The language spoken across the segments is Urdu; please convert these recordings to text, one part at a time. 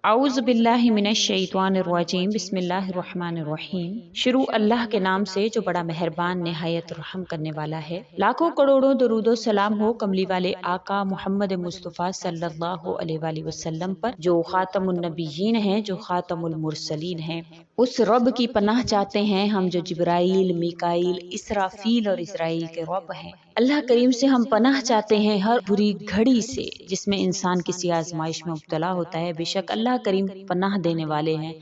اعوذ باللہ من الشیطان الرجیم، بسم اللہ الرحمن الرحیم۔ شروع اللہ کے نام سے جو بڑا مہربان نہایت رحم کرنے والا ہے۔ لاکھوں کروڑوں درود و سلام ہو کملی والے آقا محمد مصطفیٰ صلی اللہ علیہ وآلہ وسلم پر، جو خاتم النبیین ہیں، جو خاتم المرسلین ہیں۔ اس رب کی پناہ چاہتے ہیں ہم جو جبرائیل، میکائیل، اسرافیل اور اسرائیل کے رب ہیں۔ اللہ کریم سے ہم پناہ چاہتے ہیں ہر بری گھڑی سے جس میں انسان کسی آزمائش میں مبتلا ہوتا ہے۔ بے شک اللہ کریم پناہ دینے والے ہیں،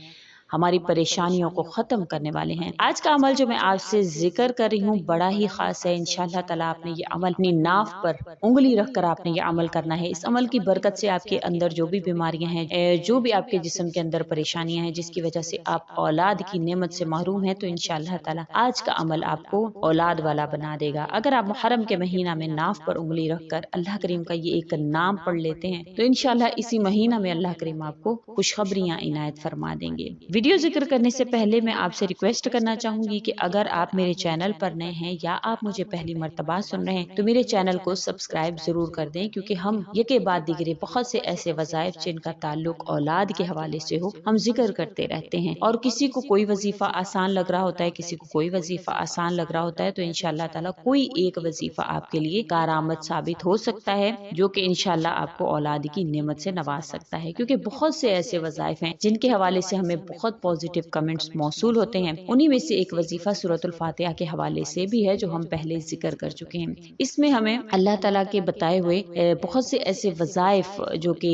ہماری پریشانیوں کو ختم کرنے والے ہیں۔ آج کا عمل جو میں آپ سے ذکر کر رہی ہوں بڑا ہی خاص ہے۔ انشاءاللہ تعالیٰ آپ نے یہ عمل اپنی ناف پر انگلی رکھ کر آپ نے یہ عمل کرنا ہے۔ اس عمل کی برکت سے آپ کے اندر جو بھی بیماریاں ہیں، جو بھی آپ کے جسم کے اندر پریشانیاں ہیں، جس کی وجہ سے آپ اولاد کی نعمت سے محروم ہیں، تو انشاءاللہ تعالیٰ آج کا عمل آپ کو اولاد والا بنا دے گا۔ اگر آپ محرم کے مہینہ میں ناف پر انگلی رکھ کر اللہ کریم کا یہ ایک نام پڑھ لیتے ہیں تو انشاءاللہ اسی مہینہ میں اللہ کریم آپ کو خوشخبریاں عنایت فرما دیں گے۔ ویڈیو ذکر کرنے سے پہلے میں آپ سے ریکویسٹ کرنا چاہوں گی کہ اگر آپ میرے چینل پر نئے ہیں یا آپ مجھے پہلی مرتبہ سن رہے ہیں تو میرے چینل کو سبسکرائب ضرور کر دیں، کیونکہ ہم یکے بعد دیگرے بہت سے ایسے وظائف جن کا تعلق اولاد کے حوالے سے ہو ہم ذکر کرتے رہتے ہیں، اور کسی کو کوئی وظیفہ آسان لگ رہا ہوتا ہے، کسی کو کوئی وظیفہ آسان لگ رہا ہوتا ہے، تو انشاءاللہ تعالیٰ کوئی ایک وظیفہ آپ کے لیے کارآمد ثابت ہو سکتا ہے، جو کہ انشاءاللہ آپ کو اولاد کی نعمت سے نواز سکتا ہے۔ کیونکہ بہت سے ایسے وظائف ہیں جن کے حوالے سے ہمیں بہت پازیٹیو کمنٹس موصول ہوتے ہیں، انہی میں سے ایک وظیفہ سورۃ الفاتحہ کے حوالے سے بھی ہے جو ہم پہلے ذکر کر چکے ہیں۔ اس میں ہمیں اللہ تعالیٰ کے بتائے ہوئے بہت سے ایسے وظائف جو کہ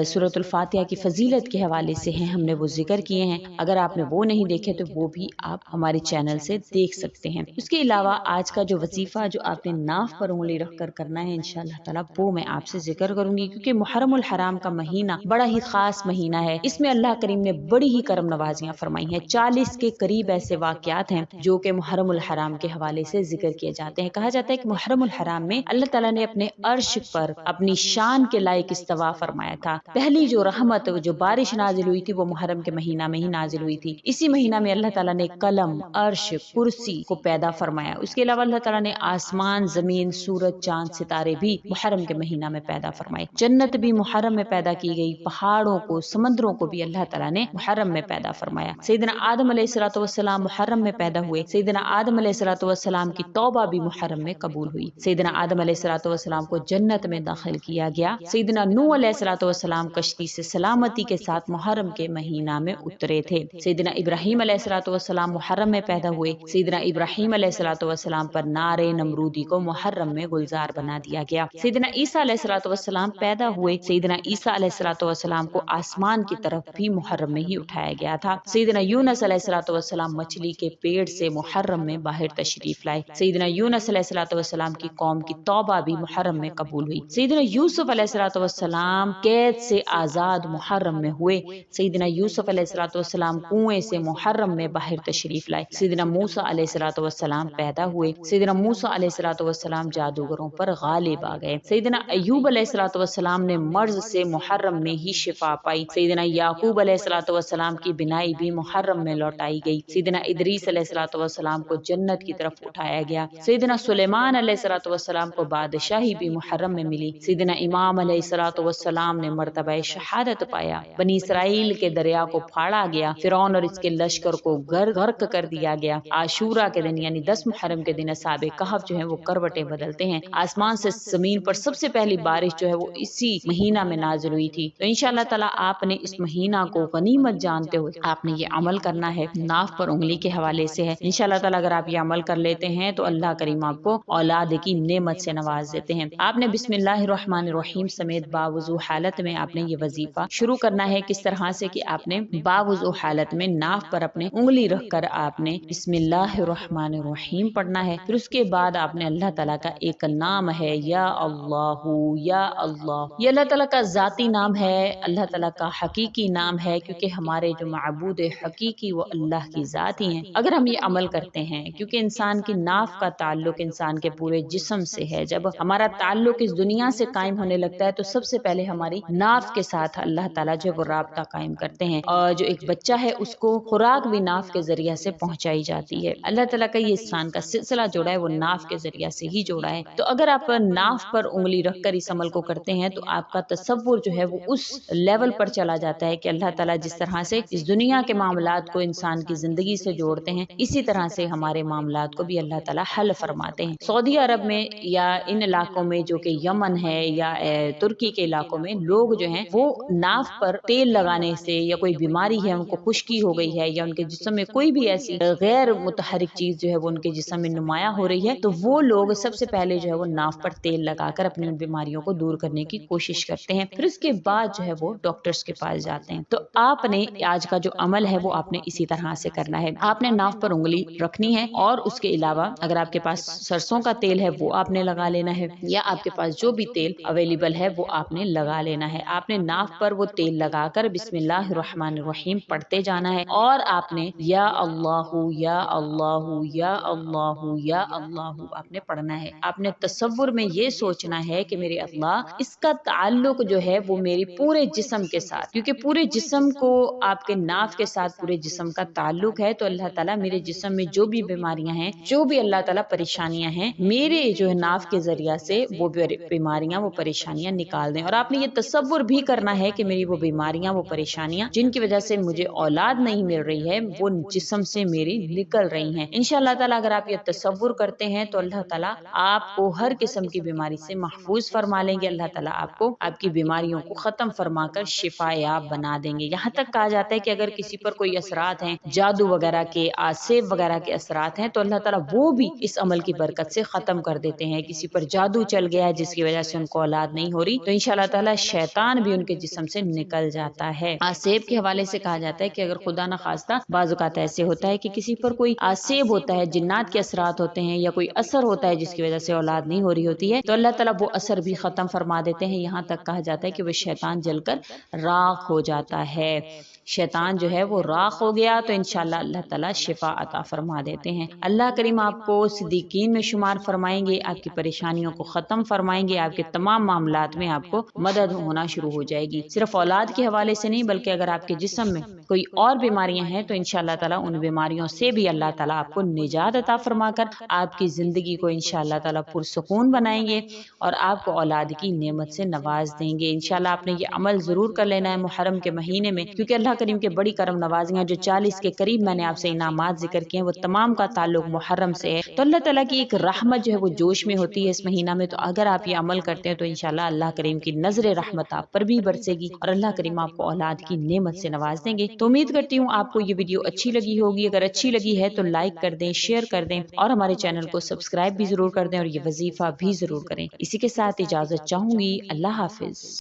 سورۃ الفاتحہ کی فضیلت کے حوالے سے ہیں، ہم نے وہ ذکر کیے ہیں۔ اگر آپ نے وہ نہیں دیکھے تو وہ بھی آپ ہمارے چینل سے دیکھ سکتے ہیں۔ اس کے علاوہ آج کا جو وظیفہ جو آپ نے ناف پر انگلی رکھ کر کرنا ہے انشاءاللہ تعالیٰ وہ میں آپ سے ذکر کروں گی، کیونکہ محرم الحرام کا مہینہ بڑا ہی خاص مہینہ ہے۔ اس میں اللہ کریم نے بڑی ہی کرم نوازیاں فرمائی ہیں۔ 40 کے قریب ایسے واقعات ہیں جو کہ محرم الحرام کے حوالے سے ذکر کیے جاتے ہیں۔ کہا جاتا ہے کہ محرم الحرام میں اللہ تعالیٰ نے اپنے عرش پر اپنی شان کے لائق استوا فرمایا تھا۔ پہلی جو رحمت جو بارش نازل ہوئی تھی وہ محرم کے مہینہ میں ہی نازل ہوئی تھی۔ اسی مہینہ میں اللہ تعالیٰ نے قلم، عرش، کرسی کو پیدا فرمایا۔ اس کے علاوہ اللہ تعالیٰ نے آسمان، زمین، سورج، چاند، ستارے بھی محرم کے مہینہ میں پیدا فرمائے۔ جنت بھی محرم میں پیدا کی گئی، پہاڑوں کو، سمندروں کو بھی اللہ تعالیٰ نے محرم میں پیدا فرمایا۔ سیدنا آدم علیہ الصلوۃ والسلام محرم میں پیدا ہوئے۔ سیدنا آدم علیہ الصلوۃ والسلام کی توبہ بھی محرم میں قبول ہوئی۔ سیدنا آدم علیہ الصلوۃ والسلام کو جنت میں داخل کیا گیا۔ سیدنا نوح علیہ الصلوۃ والسلام کشتی سے سلامتی کے ساتھ محرم کے مہینہ میں اترے تھے۔ سیدنا ابراہیم علیہ الصلوۃ والسلام محرم میں پیدا ہوئے۔ سیدنا ابراہیم علیہ الصلوۃ والسلام پر نار نمرودی کو محرم میں گلزار بنا دیا گیا۔ سیدنا عیسیٰ علیہ الصلوۃ والسلام پیدا ہوئے۔ سیدنا عیسیٰ علیہ الصلوۃ والسلام کو آسمان کی طرف بھی محرم میں ہی اٹھایا گیا تھا۔ سیدنا یونس علیہ الصلوۃ والسلام مچھلی کے پیٹ سے محرم میں باہر تشریف لائے۔ سیدنا یونس علیہ الصلوۃ والسلام کی قوم کی توبہ بھی محرم میں قبول ہوئی۔ سیدنا یوسف علیہ الصلوۃ والسلام قید سے آزاد محرم میں ہوئے۔ سیدنا یوسف علیہ الصلوۃ والسلام کنویں سے محرم میں باہر تشریف لائے۔ سیدنا موسیٰ علیہ الصلوۃ والسلام پیدا ہوئے۔ سیدنا موسیٰ علیہ الصلوۃ والسلام جادوگروں پر غالب آ گئے۔ سیدنا ایوب علیہ الصلوۃ والسلام نے مرض سے محرم میں ہی شفا پائی۔ سیدنا یعقوب علیہ الصلوۃ والسلام کی بینائی بھی محرم میں لوٹائی گئی۔ سیدنا ادریس علیہ الصلوۃ والسلام کو جنت کی طرف اٹھایا گیا۔ سیدنا سلیمان علیہ الصلوۃ والسلام کو بادشاہی بھی محرم میں ملی۔ سیدنا امام علیہ الصلوۃ والسلام نے مرتبہ شہادت پایا۔ بنی اسرائیل کے دریا کو پھاڑا گیا، فرعون اور اس کے لشکر کو غرق کر دیا گیا۔ عاشورہ کے دن یعنی 10 محرم کے دن اصحاب کہف جو ہیں وہ کروٹیں بدلتے ہیں۔ آسمان سے زمین پر سب سے پہلی بارش جو ہے وہ اسی مہینہ میں نازل ہوئی تھی۔ تو انشاءاللہ تعالیٰ آپ نے اس مہینہ کو غنیمت جانتے ہوئے آپ نے یہ عمل کرنا ہے، ناف پر انگلی کے حوالے سے ہے۔ انشاءاللہ تعالیٰ اگر آپ یہ عمل کر لیتے ہیں تو اللہ کریم آپ کو اولاد کی نعمت سے نواز دیتے ہیں۔ آپ نے بسم اللہ الرحمن الرحیم سمیت باوضو حالت میں آپ نے یہ وظیفہ شروع کرنا ہے۔ کس طرح سے کہ آپ نے باوضو حالت میں ناف پر اپنے انگلی رکھ کر آپ نے بسم اللہ الرحمن الرحیم پڑھنا ہے۔ پھر اس کے بعد آپ نے اللہ تعالیٰ کا ایک نام ہے یا اللہ، یا اللہ، یہ اللہ تعالیٰ کا ذاتی نام ہے، اللہ تعالیٰ کا حقیقی نام ہے، کیونکہ ہمارے جو معبود حقیقی وہ اللہ کی ذات ہی ہیں اگر ہم یہ عمل کرتے ہیں، کیونکہ انسان کی ناف کا تعلق انسان کے پورے جسم سے ہے۔ جب ہمارا تعلق اس دنیا سے قائم ہونے لگتا ہے تو سب سے پہلے ہماری ناف کے ساتھ اللہ تعالیٰ جو ہے وہ رابطہ قائم کرتے ہیں، اور جو ایک بچہ ہے اس کو خوراک بھی ناف کے ذریعے سے پہنچائی جاتی ہے۔ اللہ تعالیٰ کا یہ انسان کا سلسلہ جوڑا ہے وہ ناف کے ذریعے سے ہی جوڑا ہے۔ تو اگر آپ ناف پر انگلی رکھ کر اس عمل کو کرتے ہیں تو آپ کا تصور جو ہے وہ اس لیول پر چلا جاتا ہے کہ اللہ تعالیٰ جس طرح سے اس دنیا کے معاملات کو انسان کی زندگی سے جوڑتے ہیں، اسی طرح سے ہمارے معاملات کو بھی اللہ تعالیٰ حل فرماتے ہیں۔ سعودی عرب میں یا ان علاقوں میں جو کہ یمن ہے یا ترکی کے علاقوں میں لوگ جو ہیں وہ ناف پر تیل لگانے سے یا کوئی بیماری ہے، ان کو خشکی ہو گئی ہے یا ان کے جسم میں کوئی بھی ایسی غیر متحرک چیز جو ہے وہ ان کے جسم میں نمایاں ہو رہی ہے، تو وہ لوگ سب سے پہلے جو ہے وہ ناف پر تیل لگا کر اپنی ان بیماریوں کو دور کرنے کی کوشش کرتے ہیں۔ پھر اس کے بعد جو ہے وہ ڈاکٹرز کے پاس جاتے ہیں۔ تو آپ نے آج کا جو عمل ہے وہ آپ نے اسی طرح سے کرنا ہے۔ آپ نے ناف پر انگلی رکھنی ہے اور اس کے علاوہ اگر آپ کے پاس سرسوں کا تیل ہے وہ آپ نے لگا لینا ہے، یا آپ کے پاس جو بھی تیل اویلیبل ہے وہ آپ نے لگا لینا ہے۔ آپ نے ناف پر وہ تیل لگا کر بسم اللہ الرحمن الرحیم پڑھتے جانا ہے، اور آپ نے یا اللہ یا اللہ یا اللہ یا اللہ آپ نے پڑھنا ہے۔ آپ نے تصور میں یہ سوچنا ہے کہ میرے اللہ اس کا تعلق جو ہے وہ میری پورے جسم کے ساتھ، کیونکہ پورے جسم کو آپ کے ناف کے ساتھ پورے جسم کا تعلق ہے، تو اللہ تعالیٰ میرے جسم میں جو بھی بیماریاں ہیں، جو بھی اللہ تعالیٰ پریشانیاں ہیں، میرے جو ہے ناف کے ذریعہ سے وہ بیماریاں وہ پریشانیاں نکال دیں۔ اور آپ نے یہ تصور بھی کرنا ہے کہ میری وہ بیماریاں وہ پریشانیاں جن کی وجہ سے مجھے اولاد نہیں مل رہی ہے وہ جسم سے میری نکل رہی ہیں۔ انشاءاللہ تعالیٰ اگر آپ یہ تصور کرتے ہیں تو اللہ تعالیٰ آپ کو ہر قسم کی بیماری سے محفوظ فرما لیں گے۔ اللہ تعالیٰ آپ کو آپ کی بیماریوں کو ختم فرما کر شفا یاب بنا دیں گے۔ یہاں تک کہا جاتا ہے کہ اگر کسی پر کوئی اثرات ہیں، جادو وغیرہ کے، آسیب وغیرہ کے اثرات ہیں، تو اللہ تعالیٰ وہ بھی اس عمل کی برکت سے ختم کر دیتے ہیں۔ کسی پر جادو چل گیا ہے جس کی وجہ سے ان کو اولاد نہیں ہو رہی، تو انشاءاللہ تعالیٰ شیطان بھی ان کے جسم سے نکل جاتا ہے۔ آسیب کے حوالے سے کہا جاتا ہے کہ اگر خدا نہ خواستہ بعض اوقات ایسے ہوتا ہے کہ کسی پر کوئی آسیب ہوتا ہے، جنات کے اثرات ہوتے ہیں یا کوئی اثر ہوتا ہے جس کی وجہ سے اولاد نہیں ہو رہی ہوتی ہے، تو اللہ تعالیٰ وہ اثر بھی ختم فرما دیتے ہیں۔ یہاں تک کہا جاتا ہے کہ وہ شیطان جل کر راکھ ہو جاتا ہے۔ شیطان جو ہے وہ راکھ ہو گیا تو انشاءاللہ اللہ تعالیٰ شفا عطا فرما دیتے ہیں۔ اللہ کریم آپ کو صدیقین میں شمار فرمائیں گے، آپ کی پریشانیوں کو ختم فرمائیں گے، آپ کے تمام معاملات میں آپ کو مدد ہونا شروع ہو جائے گی۔ صرف اولاد کے حوالے سے نہیں بلکہ اگر آپ کے جسم میں کوئی اور بیماریاں ہیں تو انشاءاللہ تعالیٰ ان بیماریوں سے بھی اللہ تعالیٰ آپ کو نجات عطا فرما کر آپ کی زندگی کو انشاءاللہ تعالیٰ پرسکون بنائیں گے اور آپ کو اولاد کی نعمت سے نواز دیں گے۔ انشاءاللہ آپ نے یہ عمل ضرور کر لینا ہے محرم کے مہینے میں، کیونکہ اللہ کریم کے بڑی کرم نوازیاں جو 40 کے قریب میں نے آپ سے انعامات ذکر کیے ہیں وہ تمام کا تعلق محرم سے ہے، تو اللہ تعالیٰ کی ایک رحمت جو ہے وہ جوش میں ہوتی ہے اس مہینہ میں۔ تو اگر آپ یہ عمل کرتے ہیں تو انشاءاللہ اللہ کریم کی نظر رحمت آپ پر بھی برسے گی اور اللہ کریم آپ کو اولاد کی نعمت سے نواز دیں گے۔ تو امید کرتی ہوں آپ کو یہ ویڈیو اچھی لگی ہوگی۔ اگر اچھی لگی ہے تو لائک کر دیں، شیئر کر دیں اور ہمارے چینل کو سبسکرائب بھی ضرور کر دیں اور یہ وظیفہ بھی ضرور کریں۔ اسی کے ساتھ اجازت چاہوں گی، اللہ حافظ۔